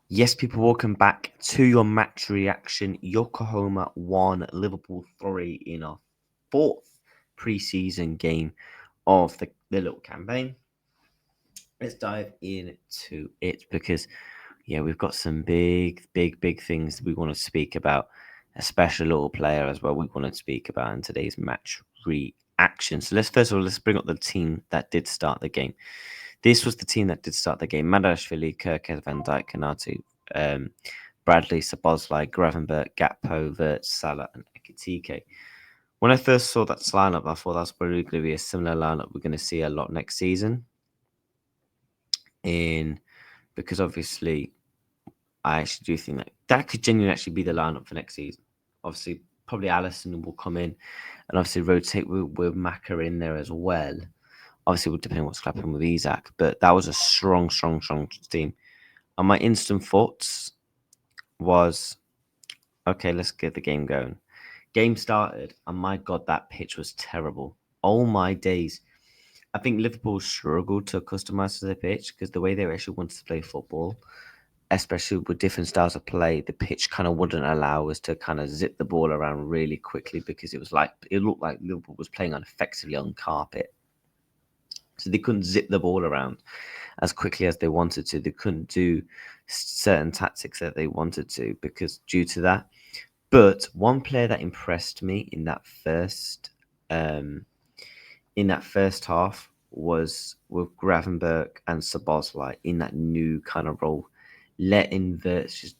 Yes, people, welcome back to your match reaction. Yokohama 1, Liverpool 3 in our fourth pre-season game of the little campaign. Let's dive into it because, we've got some big things we want to speak about. A special little player as well we want to speak about in today's match reaction. So let's bring up the team that did start the game. This was the team that did start the game. Madashvili, Kirkez, Van Dijk, Kanatu, Bradley, Sabozlai, Gravenberg, Gakpo, Wirtz, Salah, and Ekitike. When I first saw that lineup, I thought that's probably going to be a similar lineup we're going to see a lot next season. Because obviously, I actually do think that could genuinely actually be the lineup for next season. Obviously, probably Allison will come in and obviously rotate with Maka in there as well. Obviously, it would depend what's happening with Isaac, but that was a strong team. And my instant thoughts was, okay, let's get the game going. Game started, and my God, that pitch was terrible. Oh my days. I think Liverpool struggled to customize to the pitch because the way they actually wanted to play football, especially with different styles of play, the pitch kind of wouldn't allow us to kind of zip the ball around really quickly because it looked like Liverpool was playing effectively on carpet. So they couldn't zip the ball around as quickly as they wanted to. They couldn't do certain tactics that they wanted to because due to that. But one player that impressed me in that first half was with Gravenberg and Sabozlai in that new kind of role, letting Wirtz just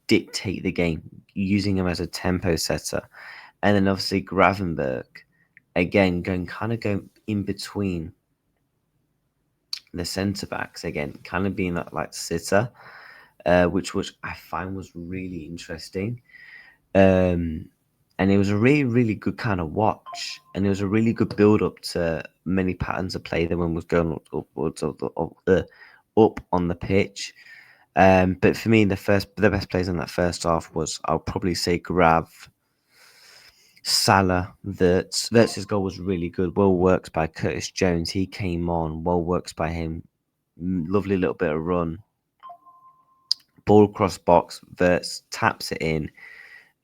dictate the game, using him as a tempo setter, and then obviously Gravenberg again going in between the centre backs again, kind of being that like sitter, which I find was really interesting. And it was a really good kind of watch, and it was a really good build up to many patterns of play that one was going upwards up on the pitch. But for me, the best players in that first half was, I'll probably say, Grav, Salah, Wirtz. Wirtz's goal was really good. Well worked by Curtis Jones. He came on. Well worked by him. Lovely little bit of run. Ball cross box. Wirtz taps it in,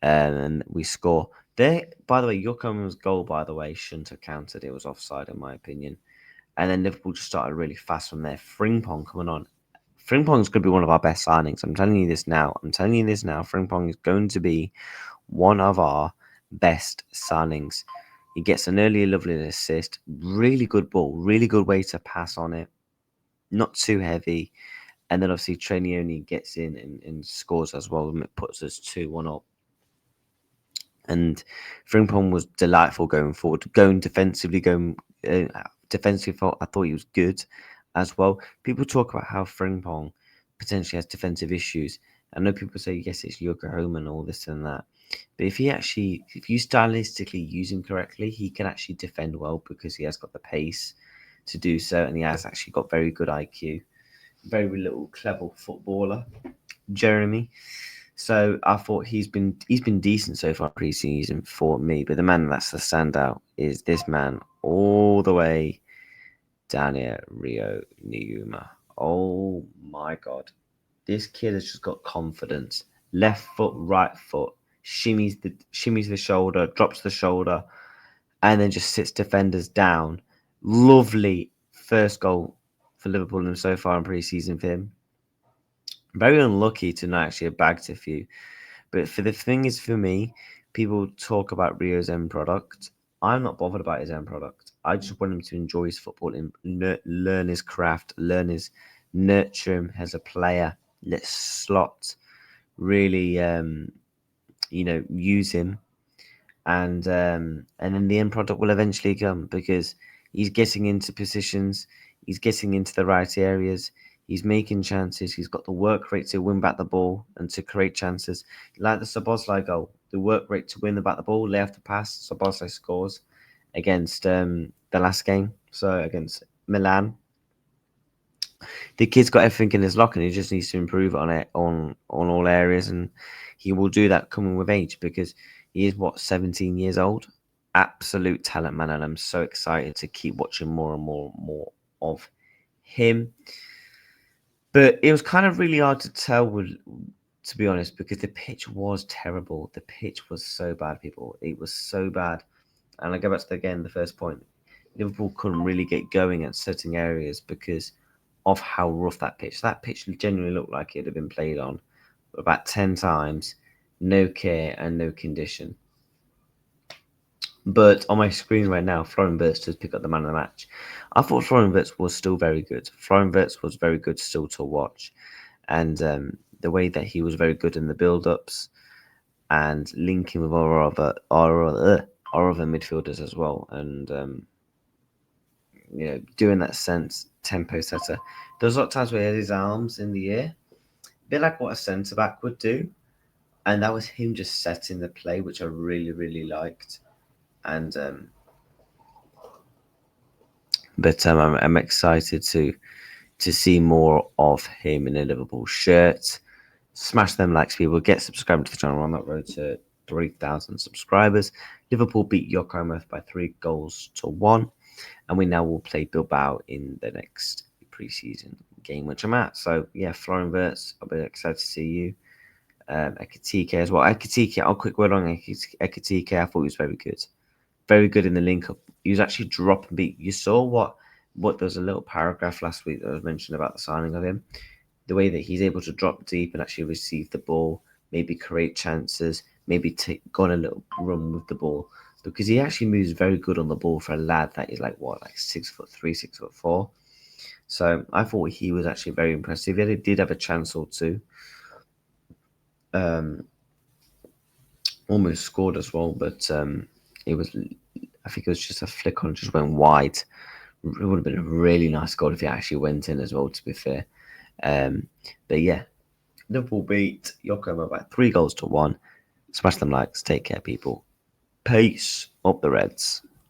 and we score. There, by the way, Yokohama's goal, by the way, shouldn't have counted. It was offside, in my opinion. And then Liverpool just started really fast from there. Frimpong coming on. Frimpong's going to be one of our best signings. I'm telling you this now. Frimpong is going to be one of our best signings. He gets an early lovely assist. Really good ball. Really good way to pass on it. Not too heavy. And then obviously Trenioni gets in and scores as well. And it puts us 2-1 up. And Frimpong was delightful going forward. Defensively, I thought he was good as well. People talk about how Frimpong potentially has defensive issues. I know people say, yes, it's Yokohama and all this and that. But if you stylistically use him correctly, he can actually defend well because he has got the pace to do so, and he has actually got very good IQ. Very little clever footballer, Jeremy. So I thought he's been decent so far pre-season for me, but the man that's the standout is this man all the way down here, Rio Ngumoha. Oh my God, this kid has just got confidence. Left foot, right foot, shimmies the shoulder, drops the shoulder, and then just sits defenders down. Lovely first goal for Liverpool and so far in pre-season for him. Very unlucky to not actually have bagged a few. But for the thing is, for me, people talk about Rio's end product. I'm not bothered about his end product. I just want him to enjoy his football and learn his craft, nurture him as a player. Let's slot really, use him, and then the end product will eventually come because he's getting into positions, he's getting into the right areas. He's making chances. He's got the work rate to win back the ball and to create chances. Like the Szoboszlai goal, the work rate to win back the ball, lay off the pass. Szoboszlai scores against the last game, so against Milan. The kid's got everything in his lock, and he just needs to improve on it on all areas, and he will do that coming with age because he is 17 years old. Absolute talent, man, and I'm so excited to keep watching more and more of him. But it was kind of really hard to tell, to be honest, because the pitch was terrible. The pitch was so bad, people. It was so bad. And I go back to again the first point. Liverpool couldn't really get going at certain areas because of how rough that pitch. That pitch genuinely looked like it had been played on about 10 times, no care and no condition. But on my screen right now, Florian Wirtz has picked up the man of the match. I thought Florian Wirtz was still very good. Florian Wirtz was very good still to watch. And the way that he was very good in the build-ups and linking with our other midfielders as well. And, doing that sense tempo setter. There's a lot of times where he had his arms in the air, a bit like what a centre back would do, and that was him just setting the play, which I really really liked. And I'm excited to see more of him in a Liverpool shirt. Smash them likes, people. Get subscribed to the channel. We're on that road to 3,000 subscribers. Liverpool beat Yokohama by 3-1. And we now will play Bilbao in the next preseason game, which I'm at. So, yeah, Florian Wirtz, I'll be excited to see you. Ekitike as well. Ekitike, I'll quick word on Ekitike. I thought he was very good. Very good in the link up. He was actually drop and beat. You saw what there was a little paragraph last week that was mentioned about the signing of him. The way that he's able to drop deep and actually receive the ball, maybe create chances, maybe go on a little run with the ball. Because he actually moves very good on the ball for a lad that is like 6'3", 6'4". So I thought he was actually very impressive. He did have a chance or two. Almost scored as well, but it was. I think it was just a flick on, just went wide. It would have been a really nice goal if he actually went in as well, to be fair. But yeah, Liverpool beat Yokohama by 3-1. Smash them likes. Take care, people. Peace. Up the Reds.